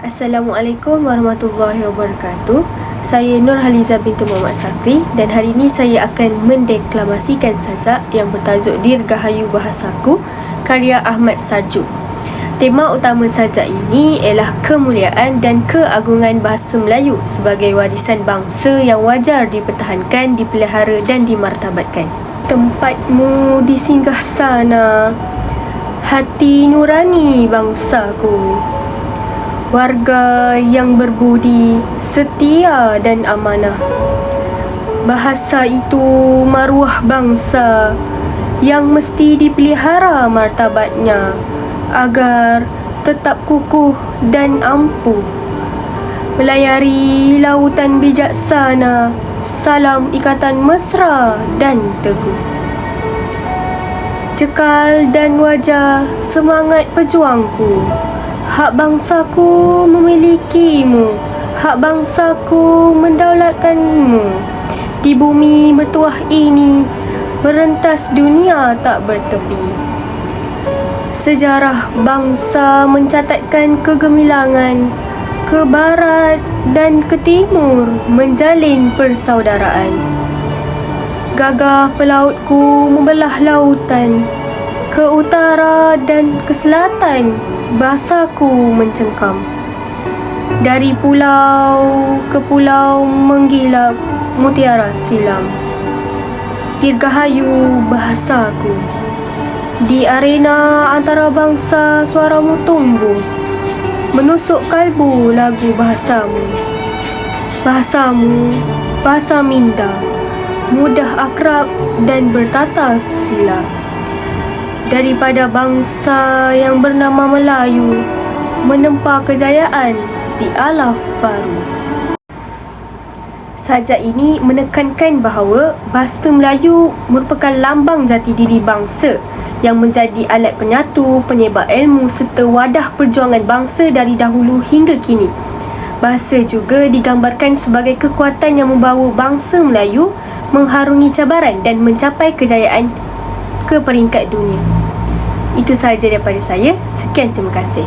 Assalamualaikum warahmatullahi wabarakatuh. Saya Nurhaliza binti Muhammad Sakri dan hari ini saya akan mendeklamasikan sajak yang bertajuk Dirgahayu Bahasaku karya Ahmad Sarjuk. Tema utama sajak ini ialah kemuliaan dan keagungan bahasa Melayu sebagai warisan bangsa yang wajar dipertahankan, dipelihara dan dimartabatkan. Tempatmu di singgah sana, hati nurani bangsaku, warga yang berbudi, setia dan amanah. Bahasa itu maruah bangsa yang mesti dipelihara martabatnya agar tetap kukuh dan ampuh melayari lautan bijaksana. Salam ikatan mesra dan teguh. Cekal dan wajah semangat pejuangku, hak bangsaku memilikimu, hak bangsaku mendaulatkanmu. Di bumi bertuah ini, merentas dunia tak bertepi. Sejarah bangsa mencatatkan kegemilangan, ke barat dan ke timur menjalin persaudaraan. Gagah pelautku membelah lautan, ke utara dan ke selatan bahasaku mencengkam. Dari pulau ke pulau menggilap mutiara silam. Dirgahayu bahasaku, di arena antarabangsa suaramu tumbuh, menusuk kalbu lagu bahasamu. Bahasamu bahasa minda, mudah akrab dan bertata susila. Daripada bangsa yang bernama Melayu menempa kejayaan di alaf baru. Sajak ini menekankan bahawa bahasa Melayu merupakan lambang jati diri bangsa yang menjadi alat penyatu, penyebar ilmu serta wadah perjuangan bangsa dari dahulu hingga kini. Bahasa juga digambarkan sebagai kekuatan yang membawa bangsa Melayu mengharungi cabaran dan mencapai kejayaan ke peringkat dunia. Itu sahaja daripada saya. Sekian, terima kasih.